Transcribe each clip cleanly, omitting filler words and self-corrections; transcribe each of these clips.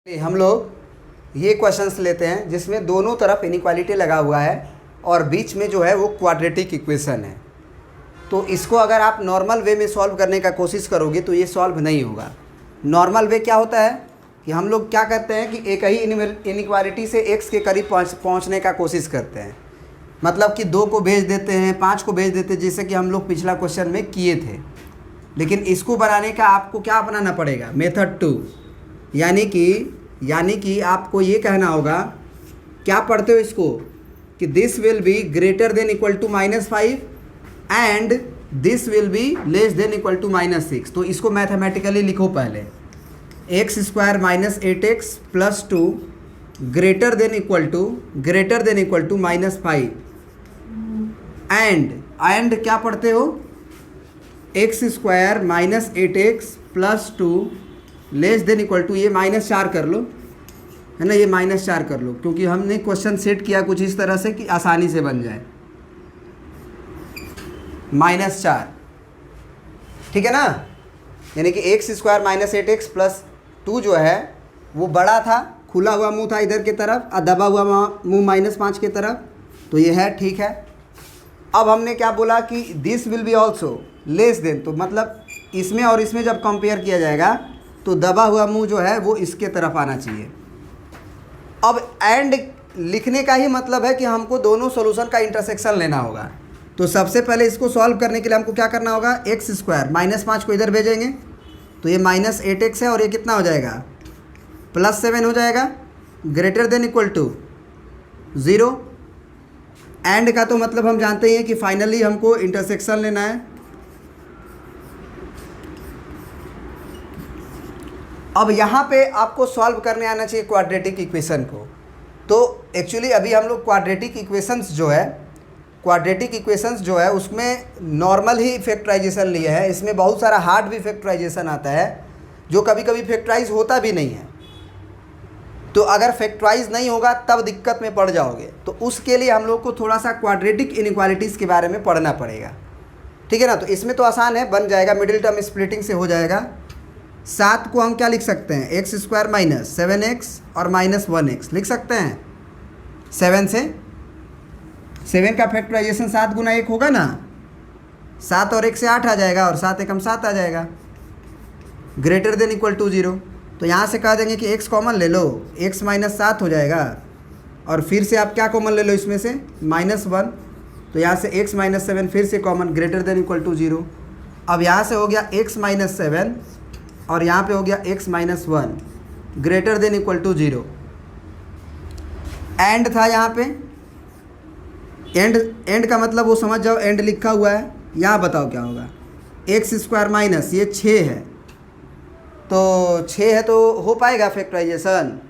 हम लोग ये क्वेश्चंस लेते हैं जिसमें दोनों तरफ इनइक्वालिटी लगा हुआ है और बीच में जो है वो क्वाड्रेटिक इक्वेशन है। तो इसको अगर आप नॉर्मल वे में सॉल्व करने का कोशिश करोगे तो ये सॉल्व नहीं होगा। नॉर्मल वे क्या होता है कि हम लोग क्या करते हैं कि एक ही इनइक्वालिटी से x के करीब पहुंचने का कोशिश करते हैं। मतलब कि 2 को भेज देते हैं, 5 को भेज देते हैं, जैसे कि हम लोग पिछला क्वेश्चन में किए थे। लेकिन इसको बनाने का आपको क्या अपनाना पड़ेगा, मेथड 2। यानी कि आपको ये कहना होगा, क्या पढ़ते हो इसको, कि this will be greater than equal to -5 and this will be less than equal to -6। तो इसको मैथमेटिकली लिखो पहले, x² - 8x + 2 greater than equal to -5 and क्या पढ़ते हो, x² - 8x + 2 less than equal to, ये -4 कर लो, है ना, ये -4 कर लो, क्योंकि हमने क्वेश्चन सेट किया कुछ इस तरह से कि आसानी से बन जाए। -4, ठीक है ना। यानी कि x² - 8x + 2 जो है वो बड़ा था, खुला हुआ मुंह था इधर की तरफ और दबा हुआ मुंह -5 की तरफ, तो ये है, ठीक है। अब हमने क्या बोला कि this will B also less than, तो मतलब इसमें और इसमें जब कंपेयर किया जाएगा तो दबा हुआ मुंह जो है वो इसके तरफ आना चाहिए। अब एंड लिखने का ही मतलब है कि हमको दोनों सॉल्यूशन का इंटरसेक्शन लेना होगा। तो सबसे पहले इसको सॉल्व करने के लिए हमको क्या करना होगा, x² -5 को इधर भेजेंगे तो ये -8x है और ये कितना हो जाएगा, +7 हो जाएगा, greater than equal to 0। And का तो मतलब हम जानते ही हैं कि फाइनली हमको इंटरसेक्शन लेना है। अब यहाँ पे आपको सॉल्व करने आना चाहिए क्वाड्रेटिक इक्वेशन को। तो एक्चुअली अभी हम लोग क्वाड्रेटिक इक्वेशंस जो है उसमें नॉर्मल ही फैक्टराइजेशन लिए हैं। इसमें बहुत सारा हार्ड भी फैक्टराइजेशन आता है जो कभी कभी फैक्टराइज होता भी नहीं है। तो अगर फैक्टराइज नहीं होगा तब दिक्कत में पड़ जाओगे। तो उसके लिए हम लोग को थोड़ा सा क्वाड्रेटिक इनइक्वालिटीज़ के बारे में पढ़ना पड़ेगा, ठीक है ना। तो इसमें तो आसान है, बन जाएगा, मिडिल टर्म स्प्लिटिंग से हो जाएगा। 7 को हम क्या लिख सकते हैं, x² - 7x और -1x लिख सकते हैं। 7 से 7 का फैक्टराइजेशन 7 × 1 होगा ना, 7 और 1 से 8 आ जाएगा और 7 × 7 आ जाएगा, ग्रेटर देन इक्वल टू 0। तो यहाँ से कह देंगे कि x कॉमन ले लो, x - 7 हो जाएगा और फिर से आप क्या कॉमन ले लो इसमें से, -1। तो यहाँ से x - 7 फिर से common, greater than equal to 0। अब यहाँ से हो गया x - 7 और यहाँ पे हो गया x - 1 greater than equal to 0। And था यहाँ पे, एंड का मतलब वो समझ जाओ, एंड लिखा हुआ है। यहाँ बताओ क्या होगा, x² - ये 6 है, तो 6 है तो हो पाएगा फैक्टराइजेशन।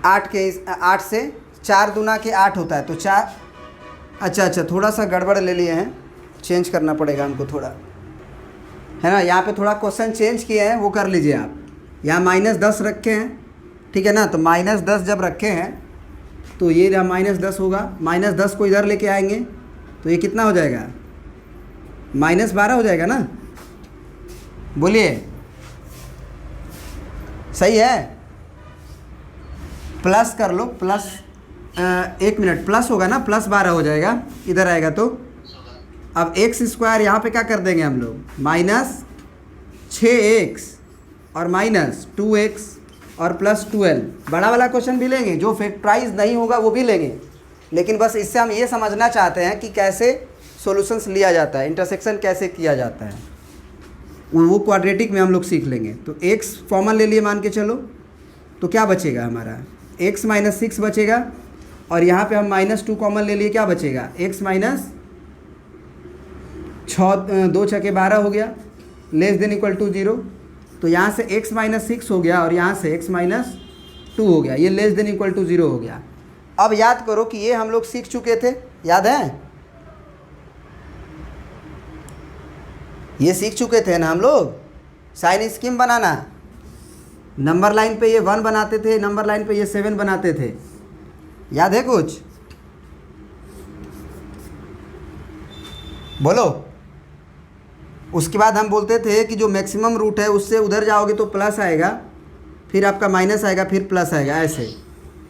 8 से 4 दूना के 8 होता है, तो 4, अच्छा थोड़ा सा गड़बड़ ले लिए हैं, चेंज करना पड़ेगा हमको थोड़ा, है ना। यहाँ पे थोड़ा क्वेश्चन चेंज किए हैं, वो कर लीजिए आप। यहाँ -10 रखे हैं, ठीक है ना। तो -10 जब रखे हैं तो ये -10 होगा, -10 को इधर लेके आएंगे तो ये कितना हो जाएगा, -12 हो जाएगा ना। बोलिए, सही है। प्लस कर लो, प्लस 1 मिनट, प्लस होगा ना, +12 हो जाएगा इधर आएगा तो। अब x² यहाँ पे क्या कर देंगे हम लोग, -6x और -2x और +12। बड़ा वाला क्वेश्चन भी लेंगे, जो फैक्टराइज नहीं होगा वो भी लेंगे, लेकिन बस इससे हम ये समझना चाहते हैं कि कैसे सॉल्यूशंस लिया जाता है, इंटरसेक्शन कैसे किया जाता है, वो क्वाड्रेटिक में हम लोग सीख लेंगे। तो x कॉमन ले लिए मान के चलो, तो क्या बचेगा हमारा, x - 6 बचेगा और यहाँ पे हम -2 कॉमन ले लिए, क्या बचेगा, x - 2 × 6 = 12 हो गया, लेस देन इक्वल टू 0। तो यहाँ से x - 6 हो गया और यहाँ से x - 2 हो गया, ये लेस देन इक्वल टू 0 हो गया। अब याद करो कि ये हम लोग सीख चुके थे, याद है, ये सीख चुके थे ना हम लोग, साइन स्कीम बनाना। नंबर लाइन पे ये 1 बनाते थे, नंबर लाइन पे ये 7 बनाते थे, याद है कुछ, बोलो। उसके बाद हम बोलते थे कि जो मैक्सिमम रूट है उससे उधर जाओगे तो प्लस आएगा फिर आपका माइनस आएगा, फिर प्लस आएगा, ऐसे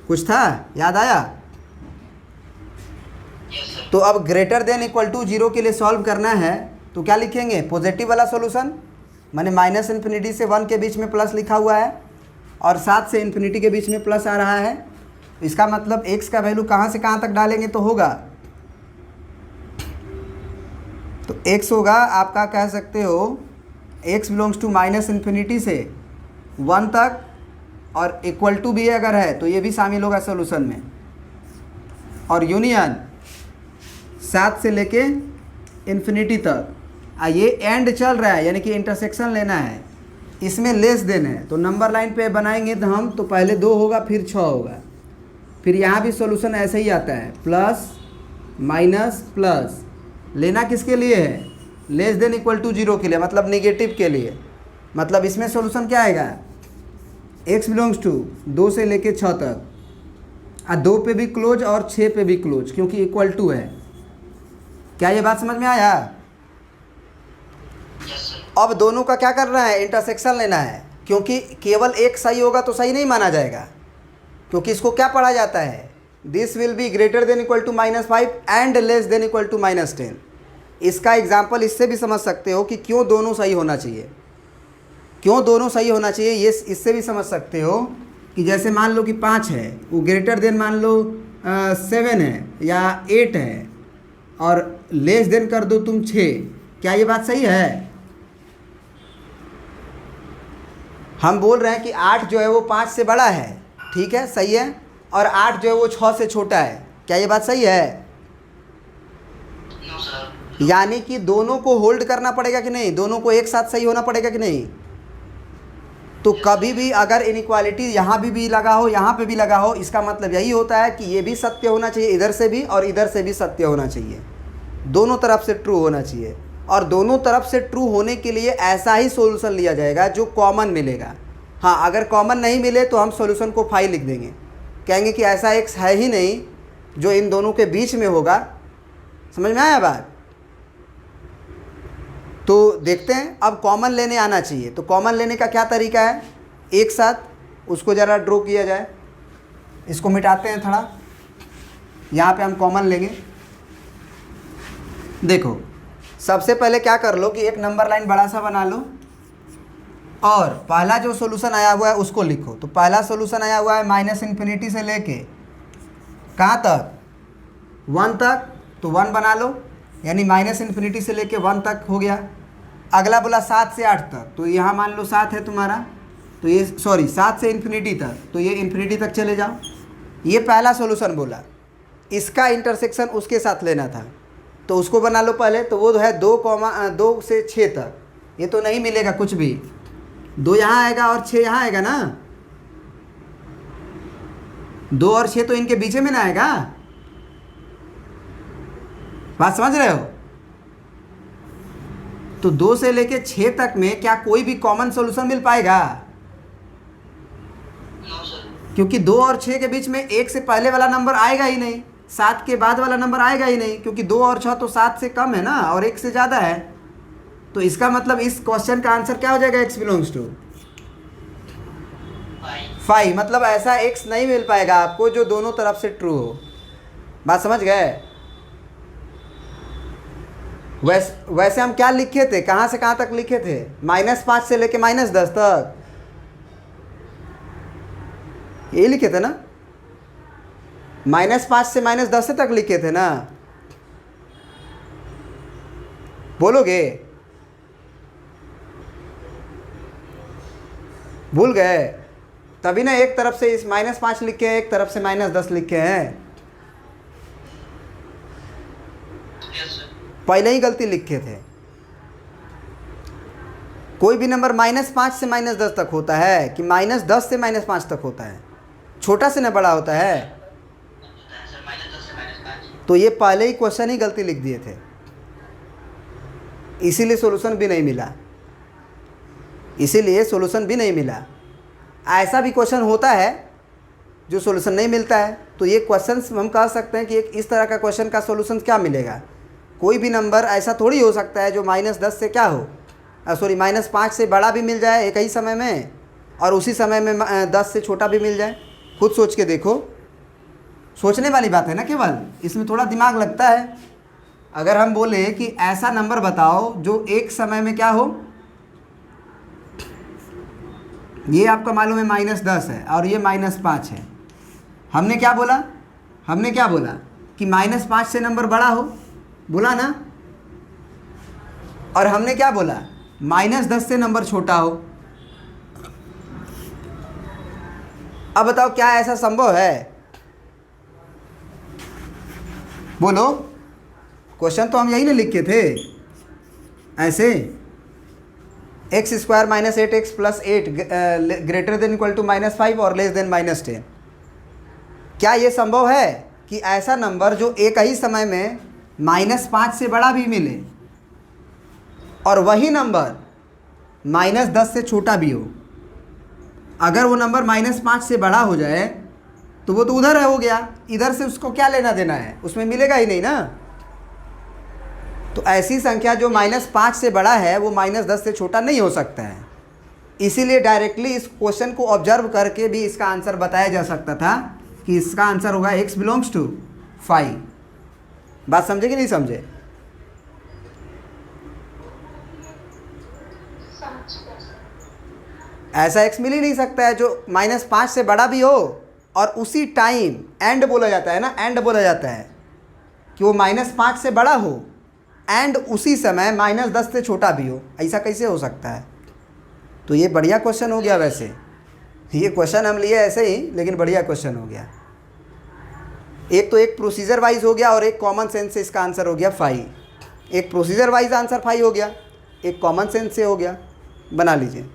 कुछ था, याद आया? तो अब ग्रेटर देन इक्वल टू 0 के लिए सॉल्व करना है तो क्या लिखेंगे? पॉजिटिव वाला सॉल्यूशन, माने माइनस इन्फिनिटी से 1 के बीच में प्लस लिखा हुआ है और 7 से इन्फिनिटी के बीच में प्लस आ रहा है। इसका मतलब x का वैल्यू कहाँ से कहाँ तक डालेंगे तो होगा, तो x होगा आपका, कह सकते हो x belongs to minus infinity से 1 तक, और इक्वल टू भी अगर है तो ये भी शामिल होगा सॉल्यूशन में, और यूनियन 7 से लेके इन्फिनिटी तक। ये एंड चल रहा है, यानी कि इंटरसेक्शन लेना है, इसमें लेस देन है, तो नंबर लाइन पे बनाएंगे तो हम, तो पहले 2 होगा फिर 6 होगा, फिर यहाँ भी सॉल्यूशन ऐसे ही आता है, प्लस माइनस प्लस। लेना किसके लिए है? लेस देन इक्वल टू 0 के लिए, मतलब नेगेटिव के लिए। मतलब इसमें सॉल्यूशन क्या आएगा? x बिलोंग्स टू 2 से लेके 6 तक, 2 पे भी क्लोज और 6 पे भी क्लोज, क्योंकि इक्वल टू है। क्या ये बात समझ में आया? अब दोनों का क्या करना है? इंटरसेक्शन लेना है, क्योंकि केवल एक सही होगा तो सही नहीं माना जाएगा, क्योंकि इसको क्या पढ़ा जाता है? This will be greater than equal to -5 and less than equal to -10। इसका एग्जाम्पल इससे भी समझ सकते हो कि क्यों दोनों सही होना चाहिए, क्यों दोनों सही होना चाहिए, ये इससे भी समझ सकते हो कि जैसे मान लो कि 5 है, वो ग्रेटर देन मान लो 7 है या 8 है, और लेस देन कर दो तुम 6। क्या ये बात सही है? हम बोल रहे हैं कि 8 जो है वो 5 से बड़ा है, ठीक है, सही है, और 8 जो है वो 6 से छोटा है। क्या ये बात सही है? यानी कि दोनों को होल्ड करना पड़ेगा कि नहीं, दोनों को एक साथ सही होना पड़ेगा कि नहीं। तो कभी भी अगर इनइक्वालिटी यहाँ भी लगा हो, यहाँ पे भी लगा हो, इसका मतलब यही होता है कि ये भी सत्य होना चाहिए इधर से भी, और इधर से भी सत्य होना चाहिए, दोनों तरफ से ट्रू होना चाहिए। और दोनों तरफ से ट्रू होने के लिए ऐसा ही सॉल्यूशन लिया जाएगा जो कॉमन मिलेगा। हाँ, अगर कॉमन नहीं मिले तो हम सॉल्यूशन को 5 लिख देंगे, कहेंगे कि ऐसा x है ही नहीं जो इन दोनों के बीच में होगा। समझ में आया बात? तो देखते हैं, अब कॉमन लेने आना चाहिए। तो कॉमन लेने का क्या तरीका है? एक साथ उसको ज़रा ड्रॉ किया जाए, इसको मिटाते हैं थोड़ा, यहाँ पे हम कॉमन लेंगे। देखो, सबसे पहले क्या कर लो कि एक नंबर लाइन बड़ा सा बना लो और पहला जो सॉल्यूशन आया हुआ है उसको लिखो। तो पहला सॉल्यूशन आया हुआ है माइनस इन्फिनिटी से लेके कहाँ तक? 1 तक, तो 1 बना लो, यानी माइनस इन्फिनिटी से लेके 1 तक हो गया। अगला बोला 7 से 8 तक, तो यहाँ मान लो 7 है तुम्हारा, तो ये 7 से इन्फिनिटी तक, तो ये इन्फिनिटी तक चले जाओ। ये पहला सॉल्यूशन बोला, इसका इंटरसेक्शन उसके साथ लेना था, तो उसको बना लो पहले। तो वो है 2 से 6 तक, ये तो नहीं मिलेगा कुछ भी, 2 यहाँ आएगा और 6 यहाँ आएगा ना, 2 और 6 तो इनके बीच में ना आएगा। बात समझ रहे हो? तो 2 से लेके 6 तक में क्या कोई भी कॉमन सॉल्यूशन मिल पाएगा? क्योंकि 2 और 6 के बीच में 1 से पहले वाला नंबर आएगा ही नहीं, 7 के बाद वाला नंबर आएगा ही नहीं, क्योंकि 2 और 6 तो 7 से कम है ना, और 1 से ज़्यादा है। तो इसका मतलब इस क्वेश्चन का आंसर क्या हो जाएगा? x belongs to 5। मतलब ऐसा x नहीं मिल पाएगा आपको जो दोनों तरफ से ट्रू हो। बात समझ गए? वैसे हम क्या लिखे थे, कहाँ से कहाँ तक लिखे थे? -5 से लेके -10 तक, यही लिखे थे ना? -5 से -10 तक लिखे थे ना? बोलोगे? भूल गए? तभी ना एक तरफ से इस -5 लिखे हैं, एक तरफ से -10 लिखे हैं। पहले ही गलती लिखे थे। कोई भी नंबर -5 से -10 तक होता है कि -10 से -5 तक होता है? छोटा से ना बड़ा होता है। तो ये पहले ही क्वेश्चन ही गलती लिख दिए थे, इसीलिए सॉल्यूशन भी नहीं मिला, इसीलिए सॉल्यूशन भी नहीं मिला। ऐसा भी क्वेश्चन होता है जो सॉल्यूशन नहीं मिलता है। तो ये क्वेश्चन हम कह सकते हैं कि एक इस तरह का क्वेश्चन का सॉल्यूशन क्या मिलेगा? कोई भी नंबर ऐसा थोड़ी हो सकता है जो -10 से क्या हो, -5 से बड़ा भी मिल जाए एक ही समय में, और उसी समय में 10 से छोटा भी मिल जाए? खुद सोच के देखो, सोचने वाली बात है ना, केवल इसमें थोड़ा दिमाग लगता है। अगर हम बोले कि ऐसा नंबर बताओ जो एक समय में क्या हो, ये आपका मालूम है -10 है और ये -5 है। हमने क्या बोला कि -5 से नंबर बड़ा हो, बोला ना? और हमने क्या बोला, -10 से नंबर छोटा हो। अब बताओ क्या ऐसा संभव है? बोलो, क्वेश्चन तो हम यही ना लिखे थे ऐसे, x² - 8x + 8 greater than equal to -5 और लेस देन -10। क्या ये संभव है कि ऐसा नंबर जो एक ही समय में -5 से बड़ा भी मिले और वही नंबर -10 से छोटा भी हो? अगर वो नंबर -5 से बड़ा हो जाए तो वो तो उधर हो गया, इधर से उसको क्या लेना देना है, उसमें मिलेगा ही नहीं ना। तो ऐसी संख्या जो -5 से बड़ा है वो -10 से छोटा नहीं हो सकता है। इसीलिए डायरेक्टली इस क्वेश्चन को ऑब्जर्व करके भी इसका आंसर बताया जा सकता था कि इसका आंसर होगा x बिलोंग्स टू 5। बात समझे कि नहीं समझे? ऐसा x मिल ही नहीं सकता है जो -5 से बड़ा भी हो और उसी टाइम एंड बोला जाता है ना, एंड बोला जाता है कि वो -5 से बड़ा हो एंड उसी समय -10 से छोटा भी हो। ऐसा कैसे हो सकता है? तो ये बढ़िया क्वेश्चन हो गया। वैसे ये क्वेश्चन हम लिए ऐसे ही, लेकिन बढ़िया क्वेश्चन हो गया। एक तो एक प्रोसीजर वाइज हो गया और एक कॉमन सेंस से इसका आंसर हो गया 5। एक प्रोसीजर वाइज आंसर 5 हो गया, एक कॉमन सेंस से हो गया। बना लीजिए।